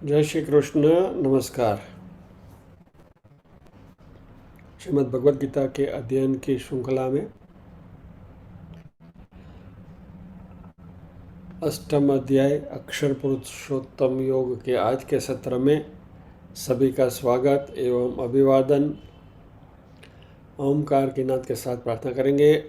जय श्री कृष्ण। नमस्कार। श्रीमद् भगवद गीता के अध्ययन की श्रृंखला में अष्टम अध्याय अक्षर पुरुषोत्तम योग के आज के सत्र में सभी का स्वागत एवं अभिवादन। ओमकार की नाद के साथ प्रार्थना करेंगे।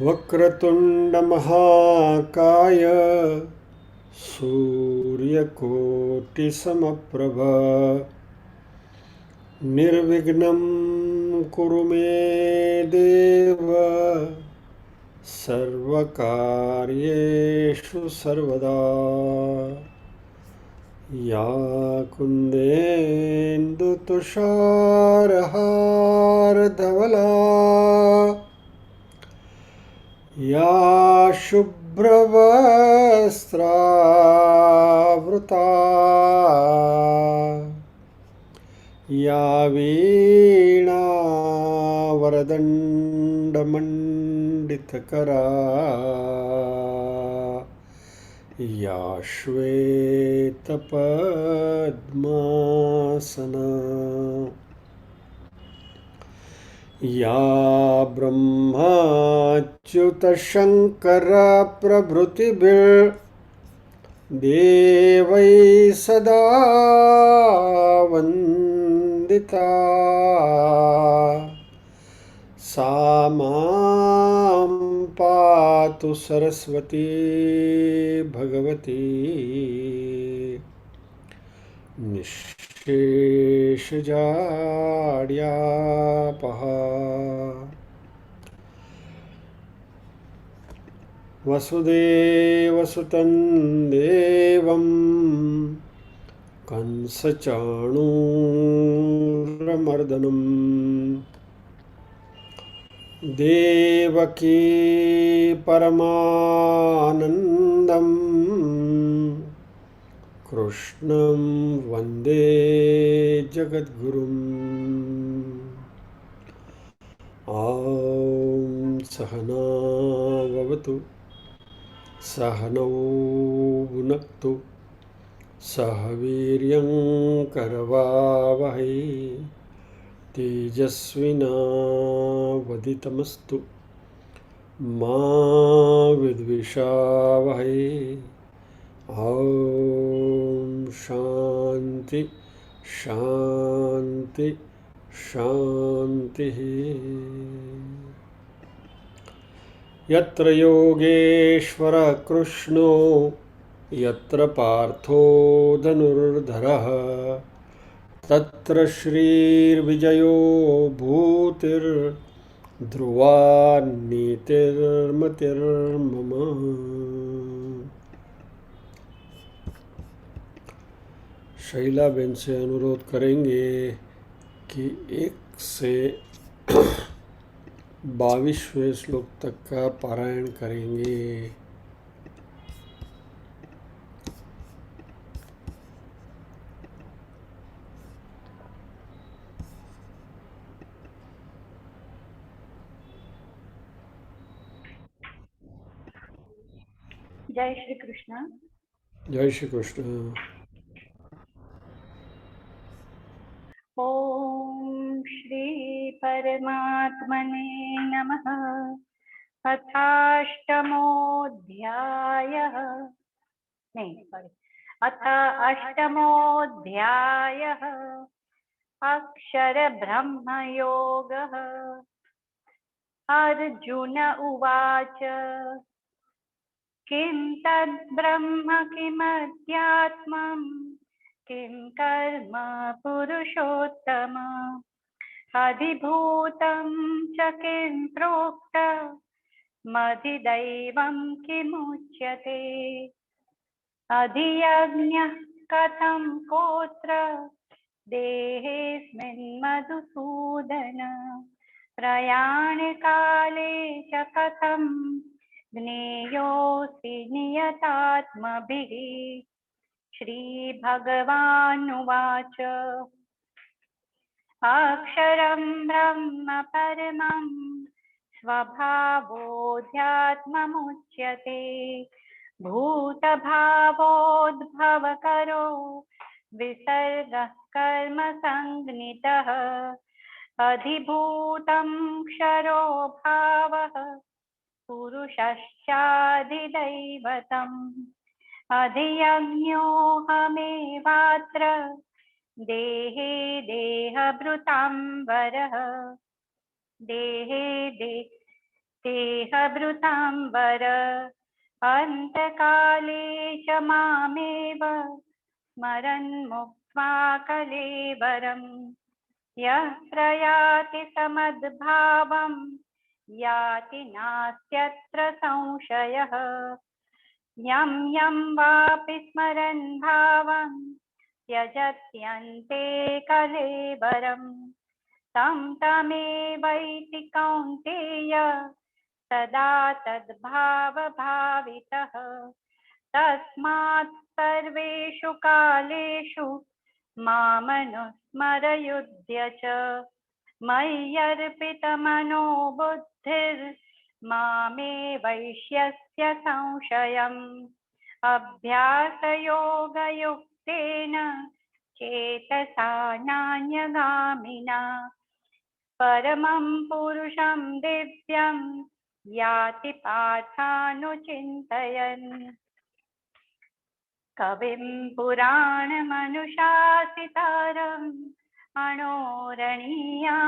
वक्रतुंड महाकाय सूर्यकोटि समप्रभ निर्विघ्नं कुरु मे देव सर्वकार्येषु सर्वदा। या कुन्देन्दुतुषारहारधवला या शुभ्रवस्त्रावृता या वीणावरदण्डमण्डितकरा या श्वेतपद्मासना या ब्रह्माच्युतशङ्करप्रभृतिभिर्देवैः सदा वन्दिता सा मां पातु सरस्वती भगवती निःशेषजाड्यापहा। वसुदेवसुतं देवं कंसचाणूरमर्दनं देवकी परमानन्दं कृष्णं वन्दे जगद्गुरुम्। ॐ सहना भवतु सहनौ भुनक्तु सह वीर्यं करवावहै तेजस्विनावधितमस्तु मा विद्विषावहै। ॐ शान्ति शान्ति शान्तिः। यत्र योगेश्वरः कृष्णो यत्र पार्थो धनुर्धरः तत्र श्रीर्विजयो भूतिर्ध्रुवा नीतिर्मतिर्मम। शैलाबेन से अनुरोध करेंगे कि 1 से 22वें श्लोक तक का पारायण करेंगे। जय श्री कृष्ण। जय श्री कृष्ण। ओम श्री परमात्मने नमः। अथाष्टमोऽध्यायः नहीं सॉरी अथ अष्टमोऽध्यायः अक्षरब्रह्मयोगः। अर्जुन उवाच किं तद्ब्रह्म किमध्यात्मम् किं कर्म पुरुषोत्तम अधिभूतं च किं प्रोक्त मधिदैवं किमुच्यते अधियज्ञः कथं कोत्र देहेऽस्मिन् मधुसूदन प्रयाणकाले च कथं ज्ञेयोऽसि नियतात्मभिः। श्रीभगवानुवाच अक्षरं ब्रह्म परमं स्वभावोऽध्यात्ममुच्यते भूतभावोद्भवकरो विसर्गः कर्म संज्ञितः अधिभूतं क्षरो भावः पुरुषश्चाधिदैवतम् अधियज्ञोऽहमेवात्र देहे देहभृतां वरः देहभृतां वर अन्तकाले च मामेव स्मरन् मुक्त्वा कलेवरम् यः प्रयाति समद्भावं याति नास्त्यत्र संशयः यं यं वापि स्मरन् भावं त्यजत्यन्ते कलेवरम् तं तमेवैति कौन्तेय सदा तद्भावभावितः तस्मात् सर्वेषु कालेषु मामनुस्मरयुध्य च मय्यर्पितमनो बुद्धिर्मामे वैश्यस्य संशयम् अभ्यासयोगयुक्तेन चेतसा नान्यगामिना परमं पुरुषं दिव्यं याति पार्थानुचिन्तयन् कविं पुराणमनुशासितारम् अणोरणीयां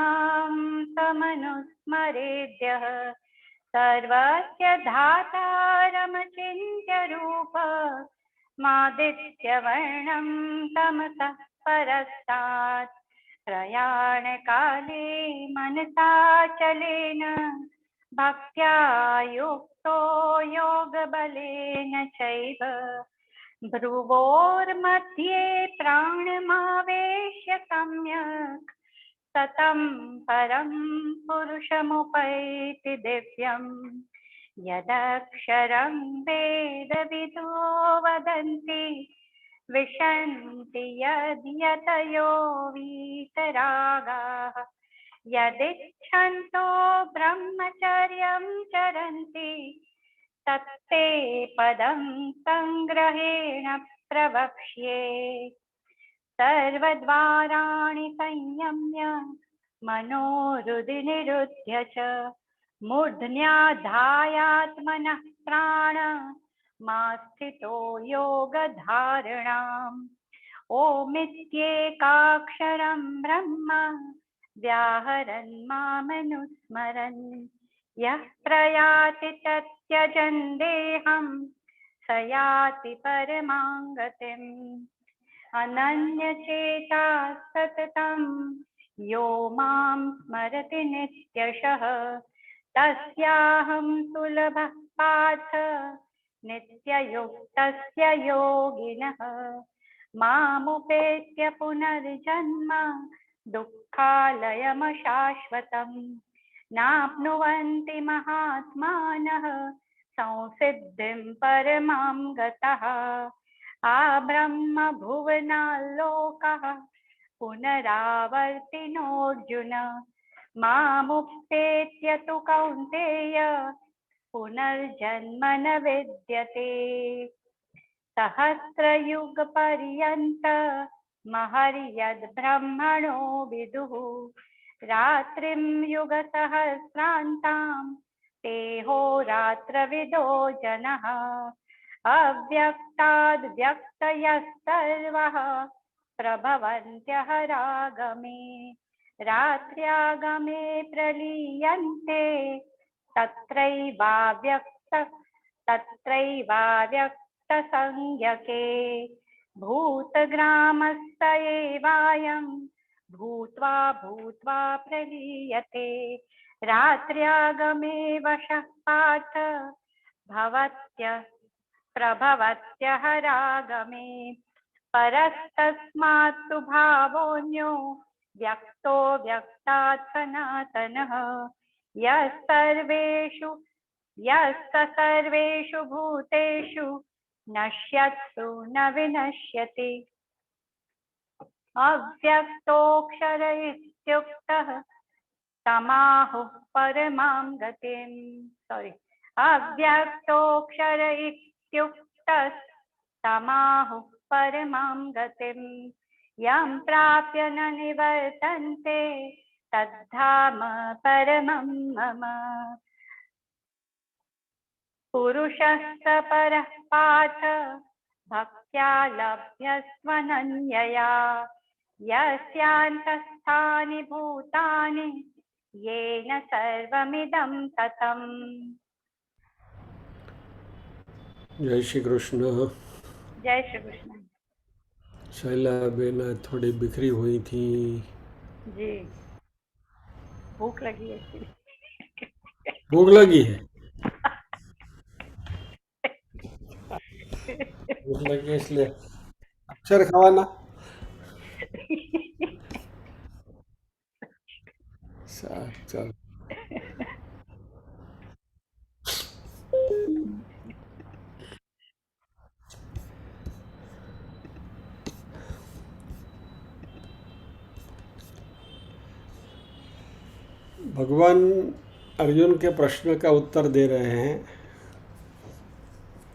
समनुस्मरेद्यः सर्वस्य धातारमचिन्त्य रूप मादित्यवर्णं तमसः परस्तात् प्रयाणकाले मनसाचलेन भक्त्या युक्तो योगबलेन चैव भ्रुवोर्मध्ये प्राणमावेश्य सम्यक् सतं परं पुरुषमुपैति दिव्यम् यदक्षरं वेदविदो वदन्ति विशन्ति यद्यतयो वीतरागाः यदिच्छन्तो ब्रह्मचर्यं चरन्ति तत्ते पदं संग्रहेण प्रवक्ष्ये सर्वद्वाराणि संयम्य मनोहृदि निरुध्य च मूर्ध्न्याधायात्मनः प्राण स्थितो योगधारणाम् ओमित्येकाक्षरं ब्रह्म व्याहरन् मामनुस्मरन् यः प्रयाति तत्यजन् देहं स याति परमां गतिम् अनन्यचेता सततं यो मां स्मरति नित्यशः तस्याहं सुलभः पार्थ नित्ययुक्तस्य योगिनः मामुपेत्य पुनर्जन्म दुःखालयमशाश्वतम् नाप्नुवन्ति महात्मानः संसिद्धिं परमां गतः आब्रह्म भुवनाल्लोकः पुनरावर्तिनोऽर्जुन मामुपेत्य तु कौन्तेय पुनर्जन्म न विद्यते सहस्रयुगपर्यन्त महर्यद्ब्रह्मणो विदुः रात्रिं युगसहस्रान्तां तेहोरात्रविदो जनः अव्यक्ताद् व्यक्तयः सर्वः प्रभवन्त्यः रागमे रात्र्यागमे प्रलीयन्ते तत्रैवाव्यक्तसंज्ञके भूतग्रामस्त एवायं भूत्वा भूत्वा प्रलीयते रात्र्यागमे वशः पार्थ भवत्य प्रभवत्यः रागमे परस्तस्मात्तु भावोऽन्यो व्यक्तो व्यक्तात् सनातनः यस्तर्वेषु भूतेषु नश्यत्सु न विनश्यति अव्यक्तोऽक्षर इत्युक्तः तमाहुः परमां गतिम् अव्यक्तोऽक्षर इत्युक्तस्तमाहुः परमां गतिम् यं प्राप्य न निवर्तन्ते तद्धाम परमं मम पुरुषः स परः पार्थ भक्त्या लभ्यस्त्वनन्यया यस्यान्तःस्थानि भूतानि येन सर्वमिदं ततम्। जय श्री कृष्ण। जय श्री कृष्ण। शैला बेन थोड़ी बिखरी हुई थी जी, भूख लगी है। भूख लगी है भूख लगी है इसलिए अक्षर खावाना। चल भगवान अर्जुन के प्रश्न का उत्तर दे रहे हैं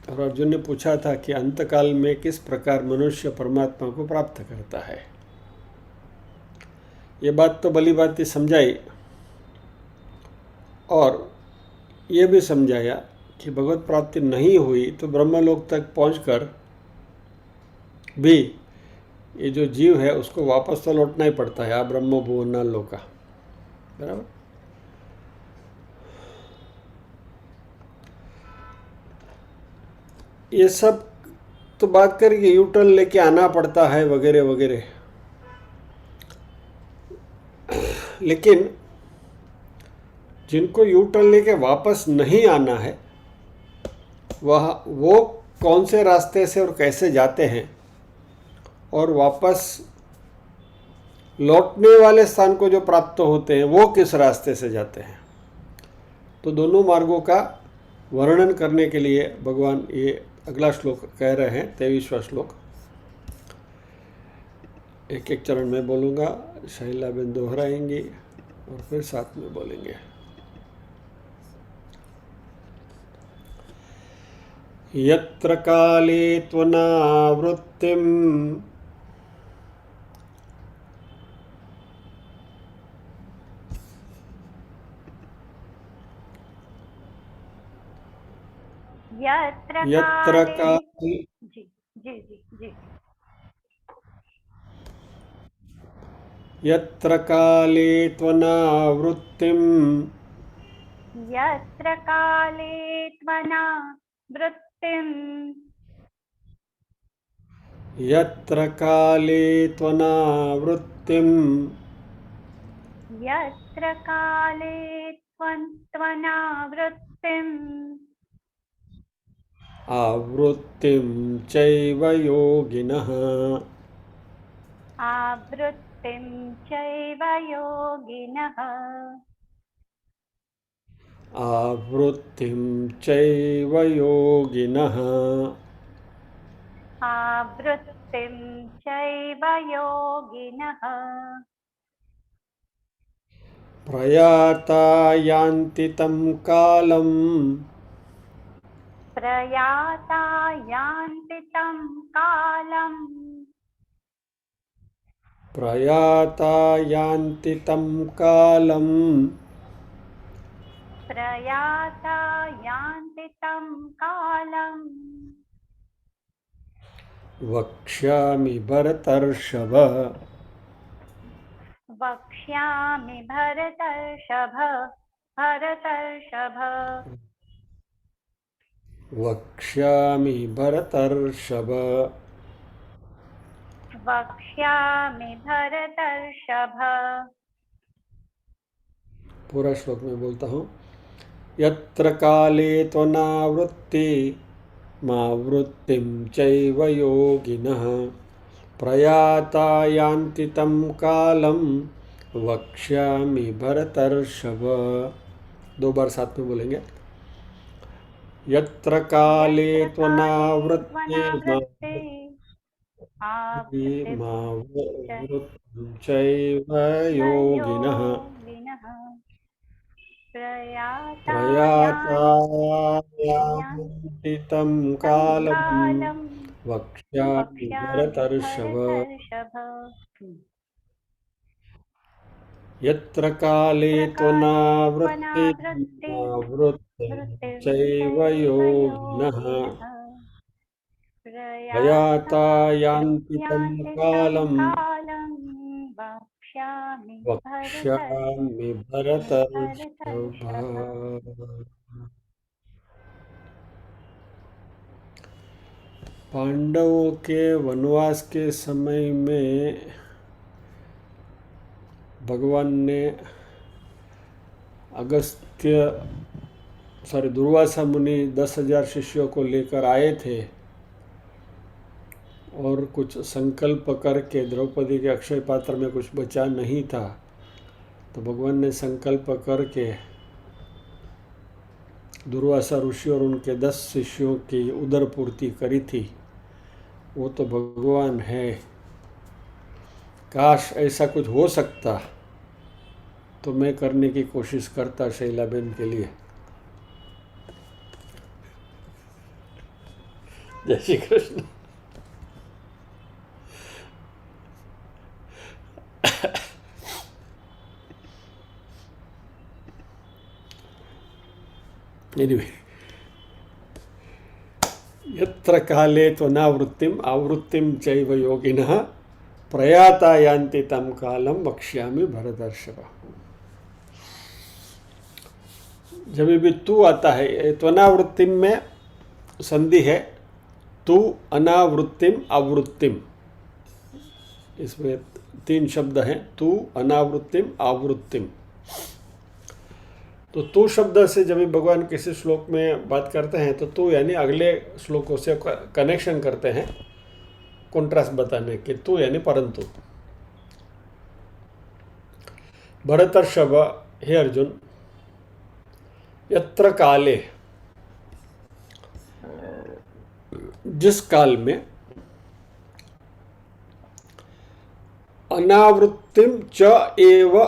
और अर्जुन ने पूछा था कि अंतकाल में किस प्रकार मनुष्य परमात्मा को प्राप्त करता है। ये बात तो भली भांति समझाई और ये भी समझाया कि भगवत प्राप्ति नहीं हुई तो ब्रह्मलोक तक पहुंचकर भी ये जो जीव है उसको वापस तो लौटना ही पड़ता है। ब्रह्म भुवना लोका, बराबर। ये सब तो बात करेंगे, यू टर्न लेके आना पड़ता है वगैरह वगैरह, लेकिन जिनको यू टर्न लेके वापस नहीं आना है वो कौन से रास्ते से और कैसे जाते हैं और वापस लौटने वाले स्थान को जो प्राप्त होते हैं वो किस रास्ते से जाते हैं, तो दोनों मार्गों का वर्णन करने के लिए भगवान ये अगला श्लोक कह रहे हैं, 23वां श्लोक। एक एक चरण में बोलूँगा, शैला बेन दोहराएंगी और फिर साथ में बोलेंगे। यत्र काले त्वनावृत्तिम् यत्र काले जी जी जी जी यत्र काले त्वनावृत्तिम् यत्र काले त्वनावृत्तिम् यत्र काले त्वनावृत्तिम् यत्र काले त्वनावृत्तिम् आवृत्तिं चैव योगिनः आवृत्तिं चैव योगिनः आवृत्तिं चैव योगिनः आवृत्तिं चैव योगिनः प्रयाता यान्ति तं कालम् प्रयाता यान्ति तं कालम् प्रयाता यान्ति तं कालम् प्रयाता यान्ति तं कालम् वक्ष्यामि भरतर्षभ। वक्ष्यामि भरतर्षभ भरतर्षभ वक्ष्यामि भरतर्षभ। वक्ष्यामि भरतर्षभ। पूरा श्लोक में बोलता हूँ। यत्र काले त्वनावृत्ति मावृत्तिं चैव योगिनः प्रयाता यान्ति तं कालं वक्ष्यामि भरतर्षभ। 2 बार साथ में बोलेंगे। यत्र काले त्वनावृत्ति मावृत्तिं चैव योगिनः प्रयाता यान्ति तं कालं वक्ष्यामि भरतर्षभ। यत्र काले त्वनावृत्ति मावृत्तिं चैव योगिनः प्रयाता यान्ति तं कालं वक्ष्यामि भरतर्षभ। पांडवों के वनवास के समय में भगवान ने दुर्वासा मुनि 10,000 शिष्यों को लेकर आए थे और कुछ संकल्प करके द्रौपदी के अक्षय पात्र में कुछ बचा नहीं था, तो भगवान ने संकल्प करके दुर्वासा ऋषि और उनके 10 शिष्यों की उदर पूर्ति करी थी। वो तो भगवान है। काश ऐसा कुछ हो सकता तो मैं करने की कोशिश करता शैलाबेन के लिए। जय श्री कृष्ण। Anyway, यत्र काले त्वनावृत्तिम आवृत्तिम चैव योगिनः प्रयाता यान्ति तं कालं वक्ष्यामि भरतर्षभ। जब भी तू आता है, त्वनावृत्तिम में संधि है, तू अनावृत्तिम आवृत्तिम, इसमें 3 शब्द हैं, तू अनावृत्तिम आवृत्तिम। तो तू शब्द से जब भी भगवान किसी श्लोक में बात करते हैं तो तू यानी अगले श्लोकों से कनेक्शन करते हैं, कॉन्ट्रास्ट बताने के। तू यानी परंतु। भरतर्षभ, हे अर्जुन, यत्र काले, जिस काल में अनावृत्तिम च एव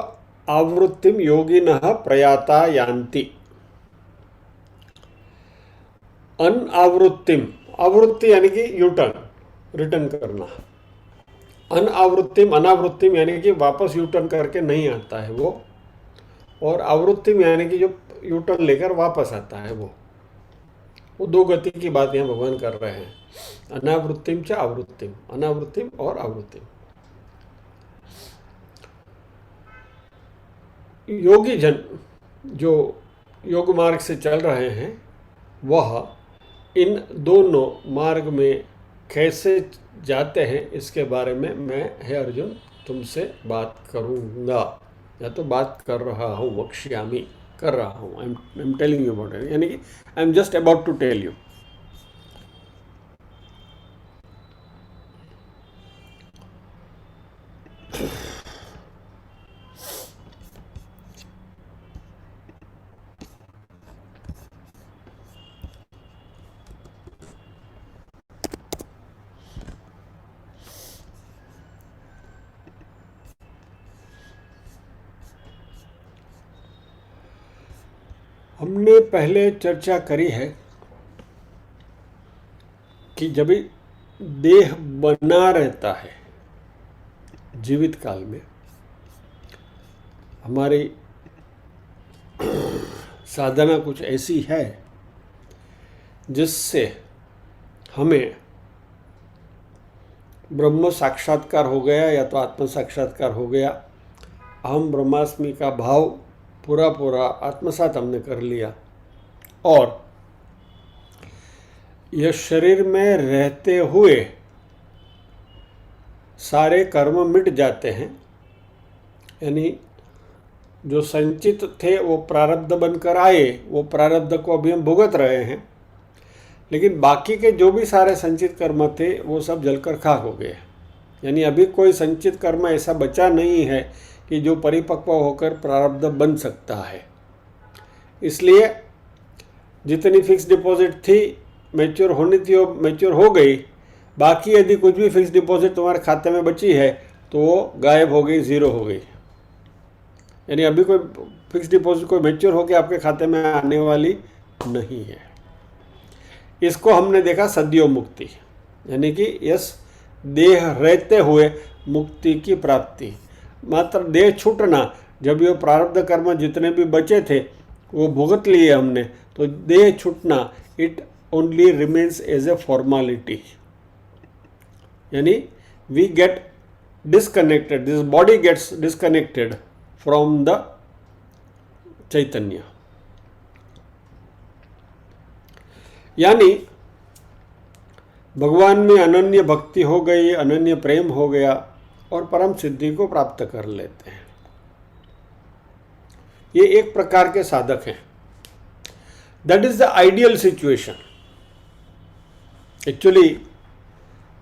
आवृत्तिम योगिनः प्रयाता यान्ति। अनावृत्तिम, आवृत्ति यानी कि यूटर्न, रिटर्न करना। अनावृत्तिम, अनावृत्तिम यानी कि वापस यूटर्न करके नहीं आता है वो, और आवृत्तिम यानी कि जो यूटर्न लेकर वापस आता है वो 2 गति की बात यहाँ भगवान कर रहे हैं। अनावृत्तिम च आवृत्तिम, अनावृत्तिम और आवृत्तिम। योगी जन जो योग मार्ग से चल रहे हैं वह इन दोनों मार्ग में कैसे जाते हैं इसके बारे में मैं, हे अर्जुन, तुमसे बात करूँगा, या तो बात कर रहा हूँ, वक्ष्यामि कर रहा हूँ। I am telling you about it, यानी कि I am just about to tell you. हमने पहले चर्चा करी है कि जब देह बना रहता है जीवित काल में, हमारी साधना कुछ ऐसी है जिससे हमें ब्रह्म साक्षात्कार हो गया या तो आत्म साक्षात्कार हो गया, अहम ब्रह्मास्मि का भाव पूरा पूरा आत्मसात हमने कर लिया और यह शरीर में रहते हुए सारे कर्म मिट जाते हैं, यानी जो संचित थे वो प्रारब्ध बनकर आए, वो प्रारब्ध को अभी हम भुगत रहे हैं, लेकिन बाकी के जो भी सारे संचित कर्म थे वो सब जलकर खाक हो गए। यानी अभी कोई संचित कर्म ऐसा बचा नहीं है कि जो परिपक्व होकर प्रारब्ध बन सकता है। इसलिए जितनी फिक्स डिपॉजिट थी मैच्योर होनी थी वो मैच्योर हो गई, बाकी यदि कुछ भी फिक्स डिपॉजिट तुम्हारे खाते में बची है तो वो गायब हो गई, ज़ीरो हो गई। यानी अभी कोई फिक्स डिपॉजिट कोई मैच्योर होकर आपके खाते में आने वाली नहीं है। इसको हमने देखा सद्यो मुक्ति, यानी कि यस देह रहते हुए मुक्ति की प्राप्ति। मात्र देह छूटना, जब ये प्रारब्ध कर्म जितने भी बचे थे वो भुगत लिए हमने, तो देह छूटना it only remains as a formality. यानी we get disconnected, this body gets disconnected from the चैतन्य। यानी भगवान में अनन्य भक्ति हो गई, अनन्य प्रेम हो गया और परम सिद्धि को प्राप्त कर लेते हैं। ये एक प्रकार के साधक हैं। That is the ideal situation. Actually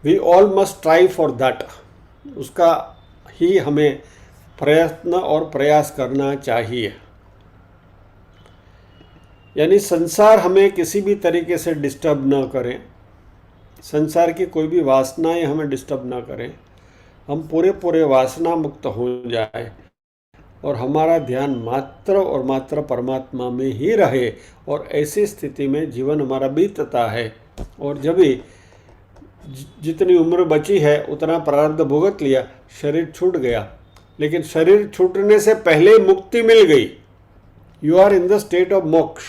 we all must try for that. उसका ही हमें प्रयत्न और प्रयास करना चाहिए। यानी संसार हमें किसी भी तरीके से डिस्टर्ब ना करें, संसार की कोई भी वासनाएं हमें डिस्टर्ब ना करें, हम पूरे वासना मुक्त हो जाए और हमारा ध्यान मात्र और मात्र परमात्मा में ही रहे। और ऐसी स्थिति में जीवन हमारा बीतता है और जब भी जितनी उम्र बची है उतना प्रारब्ध भुगत लिया, शरीर छूट गया, लेकिन शरीर छूटने से पहले मुक्ति मिल गई। You are in the state of moksha.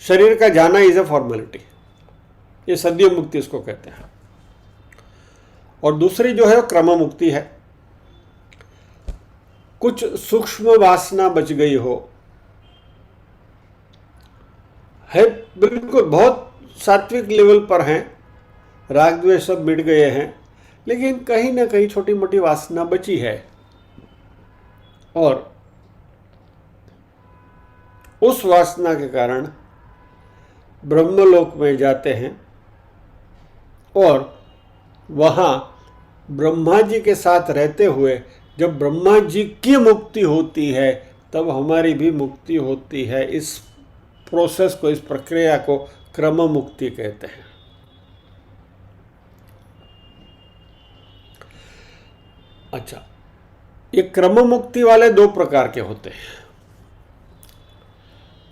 शरीर का जाना इज अ फॉर्मेलिटी, ये सद्यो मुक्ति इसको कहते हैं। और दूसरी जो है क्रम मुक्ति है। कुछ सूक्ष्म वासना बच गई हो, है बिल्कुल बहुत सात्विक लेवल पर हैं, राग द्वेष सब मिट गए हैं, लेकिन कहीं ना कहीं छोटी मोटी वासना बची है और उस वासना के कारण ब्रह्मलोक में जाते हैं और वहाँ ब्रह्मा जी के साथ रहते हुए जब ब्रह्मा जी की मुक्ति होती है तब हमारी भी मुक्ति होती है। इस प्रोसेस को, इस प्रक्रिया को क्रम मुक्ति कहते हैं। अच्छा, ये क्रम मुक्ति वाले दो प्रकार के होते हैं।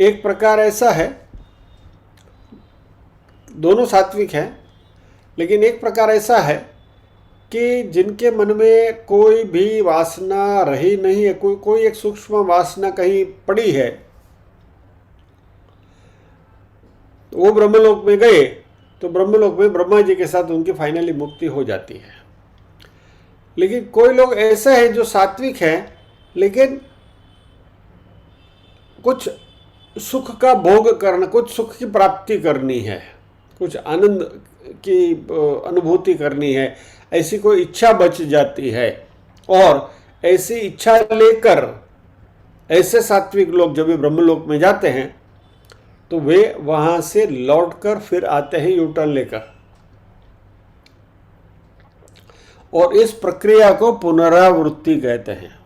एक प्रकार ऐसा है, दोनों सात्विक हैं, लेकिन एक प्रकार ऐसा है कि जिनके मन में कोई भी वासना रही नहीं है, कोई एक सूक्ष्म वासना कहीं पड़ी है, वो ब्रह्मलोक में गए तो ब्रह्मलोक में ब्रह्मा जी के साथ उनकी फाइनली मुक्ति हो जाती है। लेकिन कोई लोग ऐसे हैं जो सात्विक हैं, लेकिन कुछ सुख का भोग करना, कुछ सुख की प्राप्ति करनी है, कुछ आनंद की अनुभूति करनी है, ऐसी कोई इच्छा बच जाती है। और ऐसी इच्छा लेकर ऐसे सात्विक लोग जब भी ब्रह्मलोक में जाते हैं तो वे वहां से लौटकर फिर आते हैं यू टर्न लेकर, और इस प्रक्रिया को पुनरावृत्ति कहते हैं।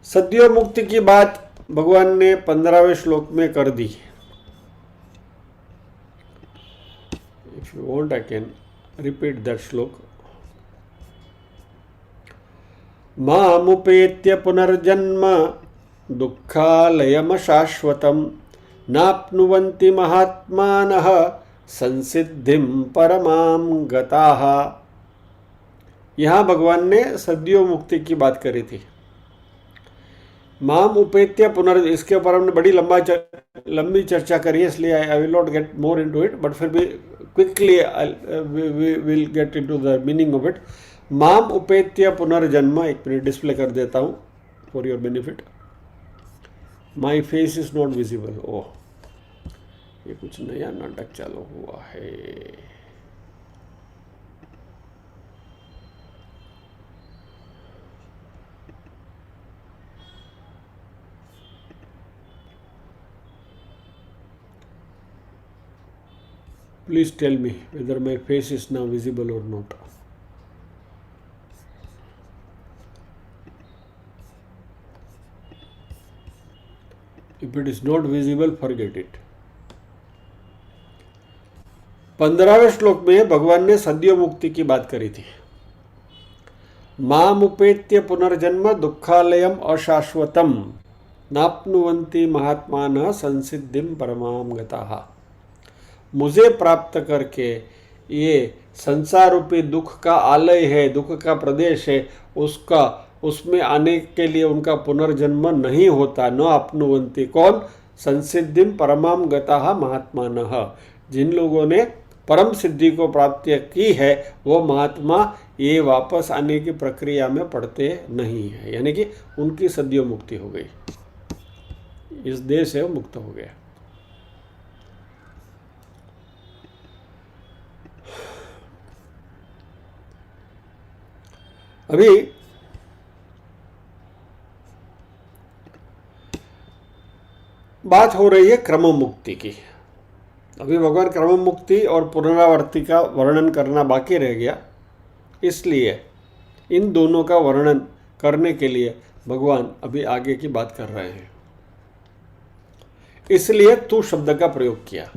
सद्यो मुक्ति की बात भगवान ने 15वें श्लोक में कर दी। If you want I can repeat that श्लोक। मामुपेत्य पुनर्जन्म दुःखालयमशाश्वतं नाप्नुवन्ति महात्मानः संसिद्धिं परमां गताः। यहाँ भगवान ने सद्यो मुक्ति की बात करी थी। माम उपेत्य इसके ऊपर हमने बड़ी लंबी चर्चा करी है, इसलिए I will not get more into it, but फिर भी quickly we will get into the meaning of it. माम उपेत्य पुनर्जन्म, एक मिनट डिस्प्ले कर देता हूँ for your benefit. My face is not visible. Oh, ये कुछ नया नाटक चालू हुआ है. Please tell me whether my face is now visible or not. If it is not visible, forget it. 15वें श्लोक में भगवान ने सद्यो मुक्ति की बात करी थी. मामुपेत्य पुनर्जन्म दुखालयम अशाश्वतम नाप्नुवन्ति महात्मानः संसिद्धिम परमाम गताः. मुझे प्राप्त करके ये संसार रूपी दुख का आलय है, दुख का प्रदेश है, उसमें आने के लिए उनका पुनर्जन्म नहीं होता. न अपनुवंती, कौन? संसिद्धिम परमाम गताः महात्मानः. जिन लोगों ने परम सिद्धि को प्राप्त की है वो महात्मा ये वापस आने की प्रक्रिया में पड़ते नहीं है. यानी कि उनकी सद्यो मुक्ति हो गई, इस देह से वो मुक्त हो गया. अभी बात हो रही है क्रम मुक्ति की. अभी भगवान क्रम मुक्ति और पुनरावर्ती का वर्णन करना बाकी रह गया, इसलिए इन दोनों का वर्णन करने के लिए भगवान अभी आगे की बात कर रहे हैं. इसलिए तू शब्द का प्रयोग किया.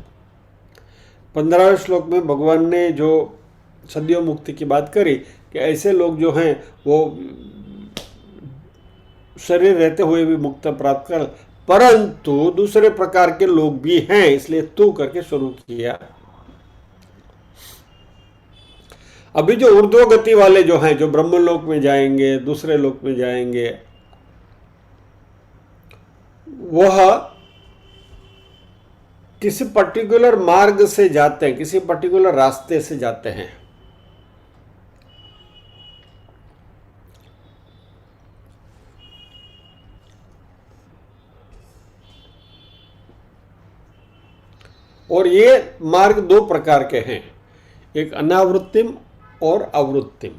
15वें श्लोक में भगवान ने जो सद्यो मुक्ति की बात करी कि ऐसे लोग जो हैं वो शरीर रहते हुए भी मुक्त प्राप्त कर, परंतु दूसरे प्रकार के लोग भी हैं, इसलिए तू करके शुरू किया. अभी जो ऊर्ध्वगति वाले जो हैं, जो ब्रह्मलोक में जाएंगे, दूसरे लोक में जाएंगे, वह किसी पर्टिकुलर मार्ग से जाते हैं, किसी पर्टिकुलर रास्ते से जाते हैं. और ये मार्ग दो प्रकार के हैं, एक अनावृत्तिम और आवृत्तिम.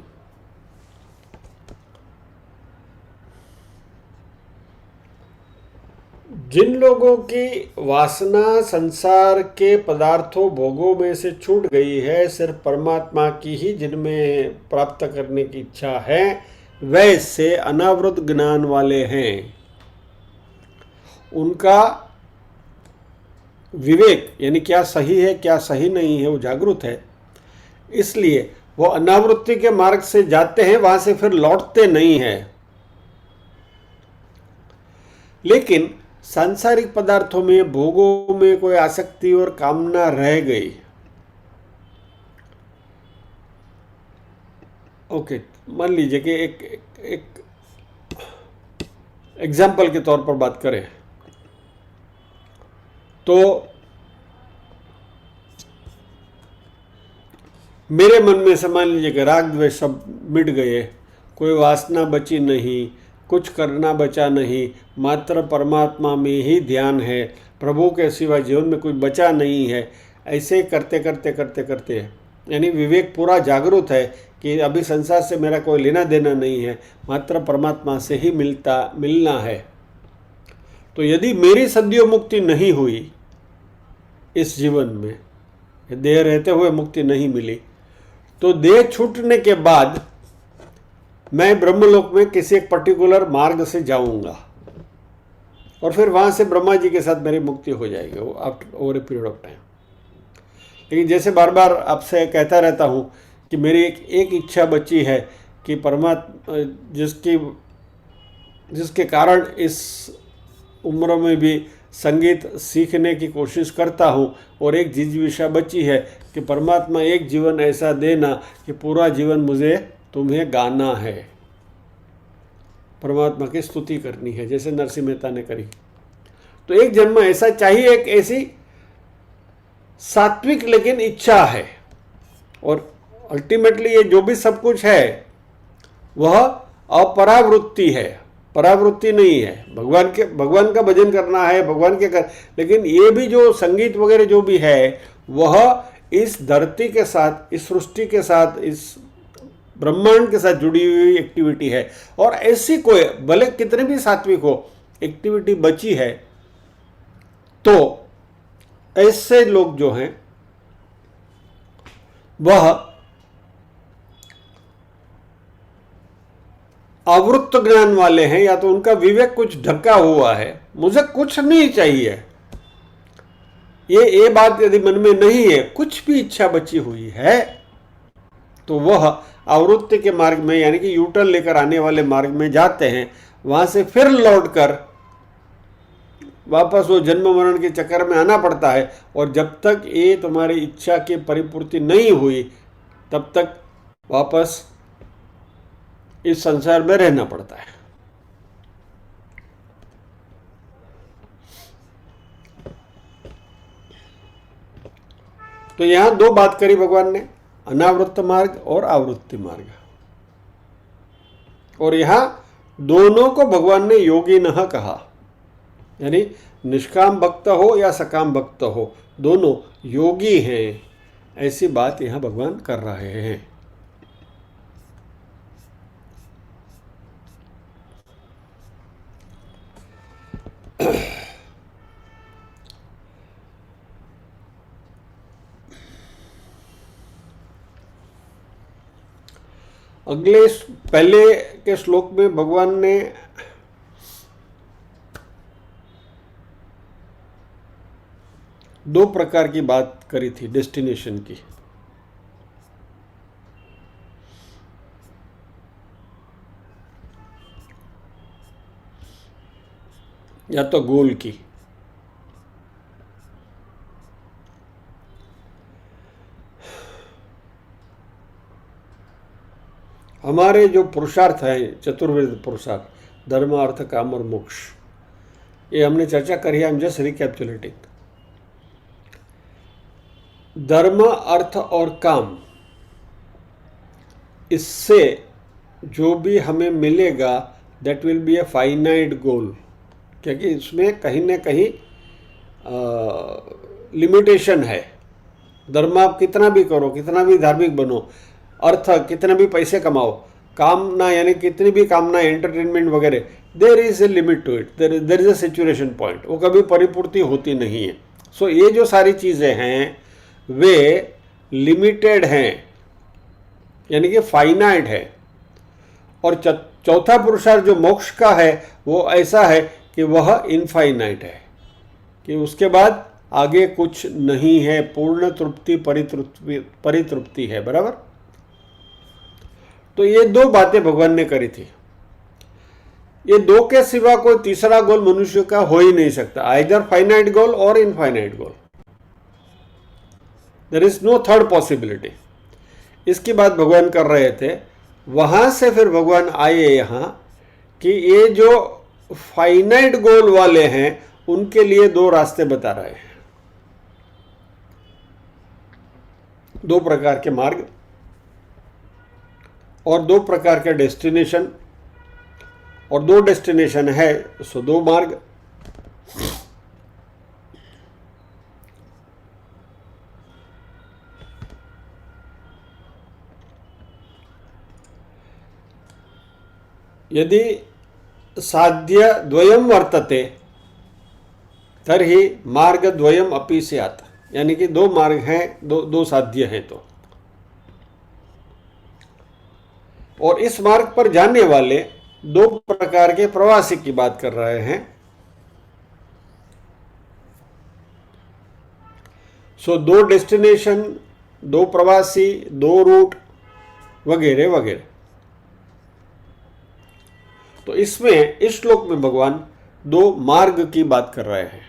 जिन लोगों की वासना संसार के पदार्थों भोगों में से छूट गई है, सिर्फ परमात्मा की ही जिनमें प्राप्त करने की इच्छा है, वैसे अनावृत ज्ञान वाले हैं. उनका विवेक यानी क्या सही है क्या सही नहीं है वो जागरूक है, इसलिए वो अनावृत्ति के मार्ग से जाते हैं, वहां से फिर लौटते नहीं हैं. लेकिन सांसारिक पदार्थों में भोगों में कोई आसक्ति और कामना रह गई. ओके, मान लीजिए कि एक एग्जाम्पल के तौर पर बात करें तो मेरे मन में से मान लीजिए कि राग द्वेष सब मिट गए, कोई वासना बची नहीं, कुछ करना बचा नहीं, मात्र परमात्मा में ही ध्यान है, प्रभु के सिवा जीवन में कुछ बचा नहीं है. ऐसे करते करते करते करते यानी विवेक पूरा जागरूक है कि अभी संसार से मेरा कोई लेना देना नहीं है, मात्र परमात्मा से ही मिलना है. तो यदि मेरी सद्यो मुक्ति नहीं हुई इस जीवन में, देह रहते हुए मुक्ति नहीं मिली, तो देह छूटने के बाद मैं ब्रह्मलोक में किसी एक पर्टिकुलर मार्ग से जाऊंगा और फिर वहां से ब्रह्मा जी के साथ मेरी मुक्ति हो जाएगी after over a period of time. लेकिन जैसे बार बार आपसे कहता रहता हूं कि मेरी एक इच्छा बची है कि परमात्मा जिसके कारण इस उम्र में भी संगीत सीखने की कोशिश करता हूँ, और एक जिज्ञासा बची है कि परमात्मा एक जीवन ऐसा देना कि पूरा जीवन मुझे तुम्हें गाना है, परमात्मा की स्तुति करनी है, जैसे नरसिंह मेहता ने करी. तो एक जन्म ऐसा चाहिए, एक ऐसी सात्विक लेकिन इच्छा है, और अल्टीमेटली ये जो भी सब कुछ है वह अपरावृत्ति है, परावृत्ति नहीं है। भगवान का भजन करना है, भगवान के कर, लेकिन ये भी जो संगीत वगैरह जो भी है वह इस धरती के साथ, इस सृष्टि के साथ, इस ब्रह्मांड के साथ जुड़ी हुई एक्टिविटी है। और ऐसी कोई भले कितने भी सात्विक हो एक्टिविटी बची है तो ऐसे लोग जो हैं वह आवृत्त ज्ञान वाले हैं, या तो उनका विवेक कुछ ढका हुआ है, मुझे कुछ नहीं चाहिए, ये बात यदि मन में नहीं है, कुछ भी इच्छा बची हुई है, तो वह आवृत्ति के मार्ग में यानी कि यूटर्न लेकर आने वाले मार्ग में जाते हैं। वहां से फिर लौटकर वापस वो जन्म मरण के चक्कर में आना पड़ता है, और जब तक ये तुम्हारी इच्छा की परिपूर्ति नहीं हुई तब तक वापस इस संसार में रहना पड़ता है। तो यहां दो बात करी भगवान ने, अनावृत्त मार्ग और आवृत्ति मार्ग, और यहां दोनों को भगवान ने योगी न कहा, यानी निष्काम भक्त हो या सकाम भक्त हो, दोनों योगी हैं, ऐसी बात यहां भगवान कर रहे हैं। अगले पहले के श्लोक में भगवान ने दो प्रकार की बात करी थी डेस्टिनेशन की, या तो गोल की। हमारे जो पुरुषार्थ हैं, चतुर्विध पुरुषार्थ, धर्म अर्थ काम और मोक्ष, ये हमने चर्चा करी है। I am just recapitulating. धर्म अर्थ और काम, इससे जो भी हमें मिलेगा that will be a finite goal, क्योंकि इसमें कहीं ना कहीं लिमिटेशन है। धर्म आप कितना भी करो, कितना भी धार्मिक बनो, अर्थ कितने भी पैसे कमाओ, कामना यानी कितनी भी कामना, एंटरटेनमेंट वगैरह, there is a limit to it, there is a saturation point, वो कभी परिपूर्ति होती नहीं है। सो ये जो सारी चीज़ें हैं वे लिमिटेड हैं, यानी कि फाइनाइट है। और चौथा पुरुषार्थ जो मोक्ष का है वो ऐसा है कि वह इनफाइनाइट है, कि उसके बाद आगे कुछ नहीं है, पूर्ण तृप्ति परितृप्ति है। बराबर। तो ये दो बातें भगवान ने करी थी। ये दो के सिवा कोई तीसरा गोल मनुष्य का हो ही नहीं सकता, आइदर फाइनाइट गोल और infinite goal. There is no third possibility. इसकी बात भगवान कर रहे थे। वहां से फिर भगवान आए यहां कि ये जो फाइनाइट गोल वाले हैं उनके लिए दो रास्ते बता रहे हैं, दो प्रकार के मार्ग और दो प्रकार के डेस्टिनेशन, और दो डेस्टिनेशन है सो दो मार्ग। यदि साध्य द्वयम वर्तते तर्हि मार्ग द्वयम अपि स्यात्, यानी कि दो मार्ग हैं, दो साध्य हैं। तो और इस मार्ग पर जाने वाले दो प्रकार के प्रवासी की बात कर रहे हैं। सो दो डेस्टिनेशन, दो प्रवासी, दो रूट वगैरह वगैरह। तो इसमें इस श्लोक में भगवान दो मार्ग की बात कर रहे हैं।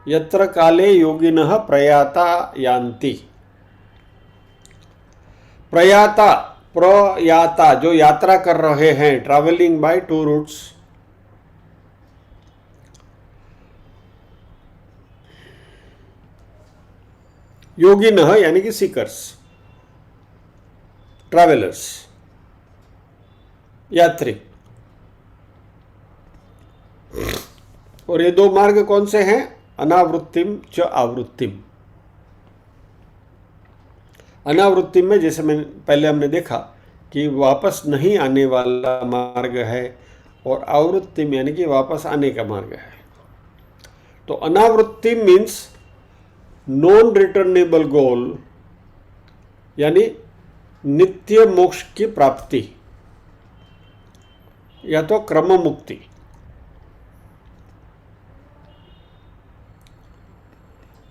यत्र काले योगिनः प्रयाता यान्ति। प्रयाता जो यात्रा कर रहे हैं, ट्रैवलिंग बाय टू रूट्स, योगिनः यानी कि सीकर्स, ट्रैवलर्स, यात्री। और ये दो मार्ग कौन से हैं? अनावृत्तिम च आवृत्तिम। अनावृत्तिम में जैसे मैं पहले हमने देखा कि वापस नहीं आने वाला मार्ग है, और आवृत्तिम यानी कि वापस आने का मार्ग है। तो अनावृत्तिम मीन्स नॉन रिटर्नेबल गोल, यानी नित्य मोक्ष की प्राप्ति या तो क्रम मुक्ति।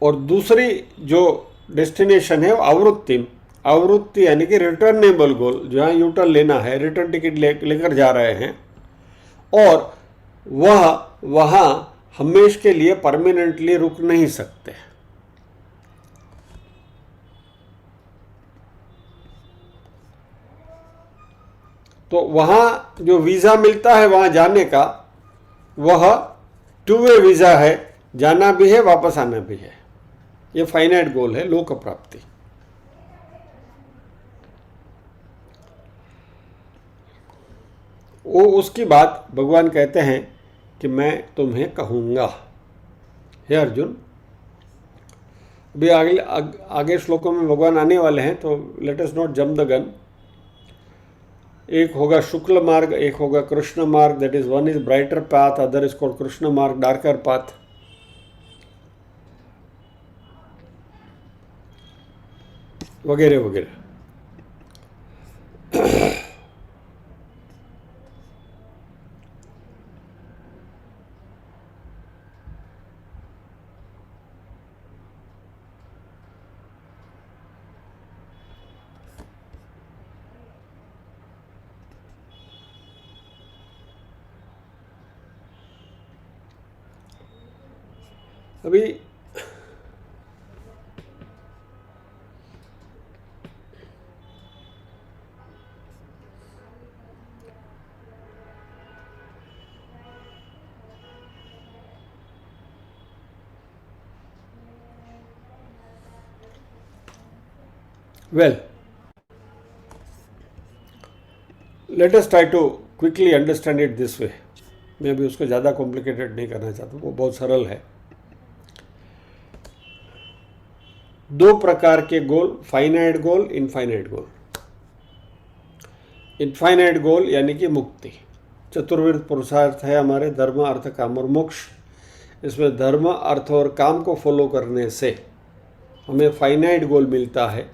और दूसरी जो डेस्टिनेशन है वो आवृत्ति। आवृत्ति यानी कि रिटर्नेबल गोल, जहाँ यूटर्न लेना है, रिटर्न टिकट लेकर जा रहे हैं, और वह वहाँ हमेशा के लिए परमानेंटली रुक नहीं सकते। तो वहाँ जो वीज़ा मिलता है वहाँ जाने का, वह 2 वे वीज़ा है, जाना भी है वापस आना भी है। ये फाइनाइट गोल है, लोक प्राप्ति। वो उसकी बात भगवान कहते हैं कि मैं तुम्हें कहूँगा। हे अर्जुन, अभी आगे श्लोकों में भगवान आने वाले हैं, तो let us not jump the gun. एक होगा शुक्ल मार्ग, एक होगा कृष्ण मार्ग, that is one is brighter path, other is called Krishna मार्ग, डार्कर पाथ। वगैरह वगैरह। अभी well, let us try to quickly understand it this way. मैं अभी उसको ज़्यादा कॉम्प्लिकेटेड नहीं करना चाहता, वो बहुत सरल है। दो प्रकार के गोल, फाइनाइट गोल, इनफाइनाइट गोल। इनफाइनाइट गोल यानी कि मुक्ति। चतुर्विध पुरुषार्थ है हमारे, धर्म अर्थ काम और मोक्ष। इसमें धर्म अर्थ और काम को फॉलो करने से हमें फाइनाइट गोल मिलता है,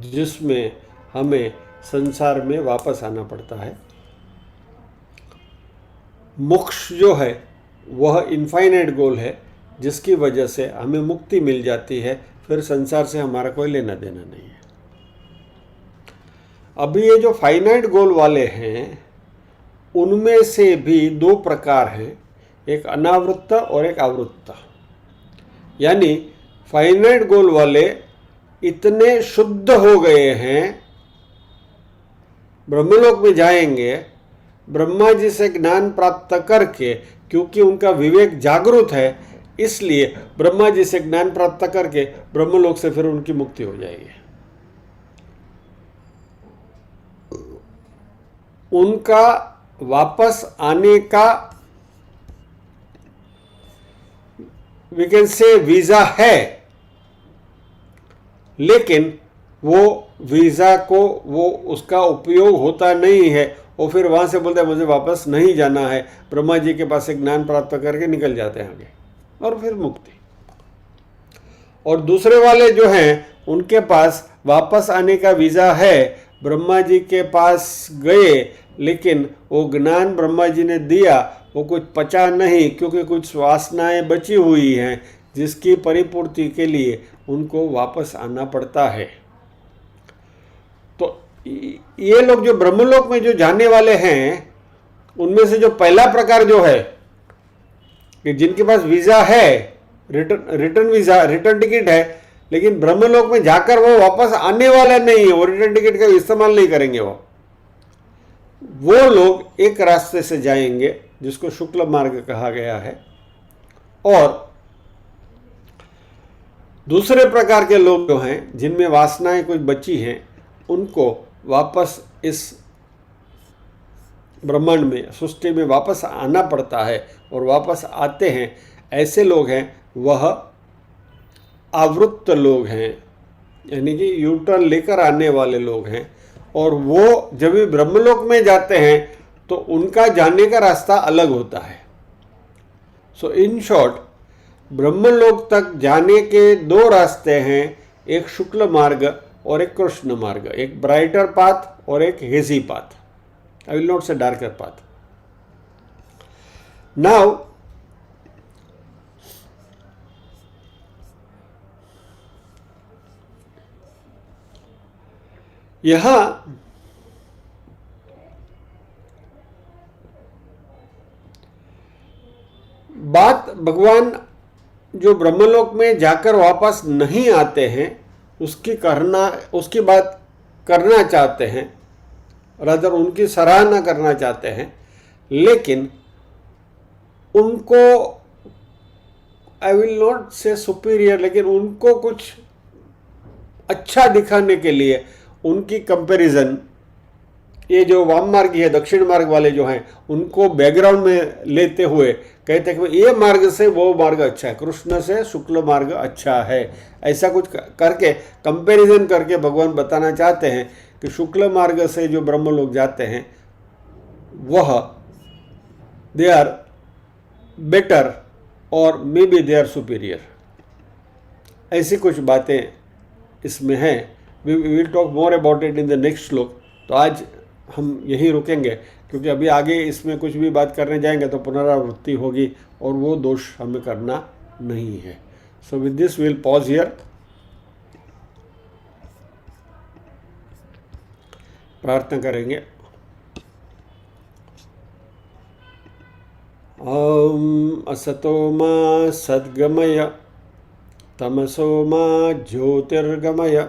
जिसमें हमें संसार में वापस आना पड़ता है। मोक्ष जो है वह इनफाइनाइट गोल है, जिसकी वजह से हमें मुक्ति मिल जाती है, फिर संसार से हमारा कोई लेना देना नहीं है। अभी ये जो फाइनाइट गोल वाले हैं, उनमें से भी दो प्रकार हैं, एक अनावृत्त और एक आवृत्त। यानी फाइनाइट गोल वाले इतने शुद्ध हो गए हैं, ब्रह्मलोक में जाएंगे ब्रह्मा जी से ज्ञान प्राप्त करके, क्योंकि उनका विवेक जागृत है, इसलिए ब्रह्मा जी से ज्ञान प्राप्त करके ब्रह्मलोक से फिर उनकी मुक्ति हो जाएगी। उनका वापस आने का वी कैन से वीजा है, लेकिन वो वीज़ा को वो उसका उपयोग होता नहीं है, और फिर वहाँ से बोलते हैं मुझे वापस नहीं जाना है, ब्रह्मा जी के पास से ज्ञान प्राप्त करके निकल जाते हैं आगे, और फिर मुक्ति। और दूसरे वाले जो हैं, उनके पास वापस आने का वीज़ा है, ब्रह्मा जी के पास गए, लेकिन वो ज्ञान ब्रह्मा जी ने दिया वो कुछ पचा नहीं, क्योंकि कुछ वासनाएं बची हुई हैं, जिसकी परिपूर्ति के लिए उनको वापस आना पड़ता है। तो ये लोग जो ब्रह्मलोक में जो जाने वाले हैं, उनमें से जो पहला प्रकार जो है कि जिनके पास वीज़ा है, रिटर्न वीज़ा, रिटर्न टिकट है, लेकिन ब्रह्मलोक में जाकर वो वापस आने वाला नहीं है, वो रिटर्न टिकट का इस्तेमाल नहीं करेंगे। वो लोग एक रास्ते से जाएंगे जिसको शुक्ल मार्ग कहा गया है, और दूसरे प्रकार के लोग जो हैं जिनमें वासनाएं कुछ बची हैं, उनको वापस इस ब्रह्मांड में, सृष्टि में वापस आना पड़ता है और वापस आते हैं। ऐसे लोग हैं वह आवृत्त लोग हैं, यानी कि यूटर्न लेकर आने वाले लोग हैं। और वो जब भी ब्रह्मलोक में जाते हैं तो उनका जाने का रास्ता अलग होता है। सो इन शॉर्ट, ब्रह्मलोक तक जाने के दो रास्ते हैं, एक शुक्ल मार्ग और एक कृष्ण मार्ग, एक ब्राइटर पाथ और एक hazy path. I will not से डार्कर पाथ। नाउ यहां बात भगवान जो ब्रह्मलोक में जाकर वापस नहीं आते हैं उसकी बात करना चाहते हैं, रादर उनकी सराहना करना चाहते हैं। लेकिन उनको, आई विल नॉट से सुपीरियर, लेकिन उनको कुछ अच्छा दिखाने के लिए उनकी कंपैरिजन, ये जो वाम मार्गी है, दक्षिण मार्ग वाले जो हैं, उनको बैकग्राउंड में लेते हुए कहते हैं कि ये मार्ग से वो मार्ग अच्छा है, कृष्ण से शुक्ल मार्ग अच्छा है। ऐसा कुछ करके कंपैरिजन करके भगवान बताना चाहते हैं कि शुक्ल मार्ग से जो ब्रह्म लोग जाते हैं वह दे आर बेटर और may be they are superior. ऐसी कुछ बातें इसमें हैं। We will talk more about it in the next shloka. तो आज हम यहीं रुकेंगे, क्योंकि अभी आगे इसमें कुछ भी बात करने जाएंगे तो पुनरावृत्ति होगी और वो दोष हमें करना नहीं है। So with this will pause here. प्रार्थना करेंगे। ओम असतो मा सद्गमय तमसो मा ज्योतिर्गमय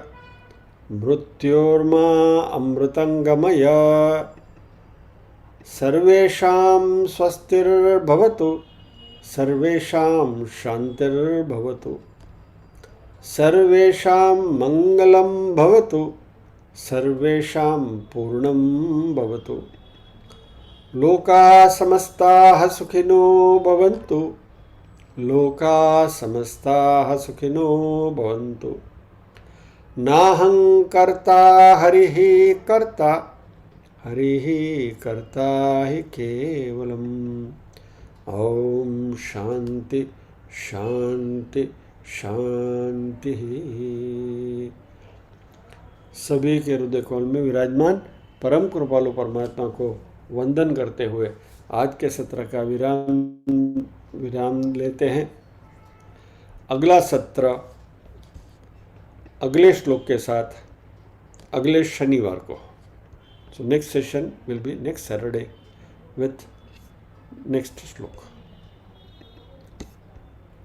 मृत्योर्मा अमृतंगमय। सर्वेषां स्वस्तिर्भवतु, सर्वेषां शान्तिर्भवतु, सर्वेषां मंगलं भवतु, सर्वेषां पूर्णं भवतु। लोकाः समस्ताः सुखिनो भवन्तु, लोकाः समस्ताः सुखिनो भवन्तु। नाहं कर्ता हरिः कर्ता, हरिः कर्ता हि केवलम्। ओम शांति शांति शांति। सभी के हृदय कमल में विराजमान परम कृपालु परमात्मा को वंदन करते हुए आज के सत्र का विराम लेते हैं। अगला सत्र अगले श्लोक के साथ अगले शनिवार को। So next session will be next Saturday with next श्लोक।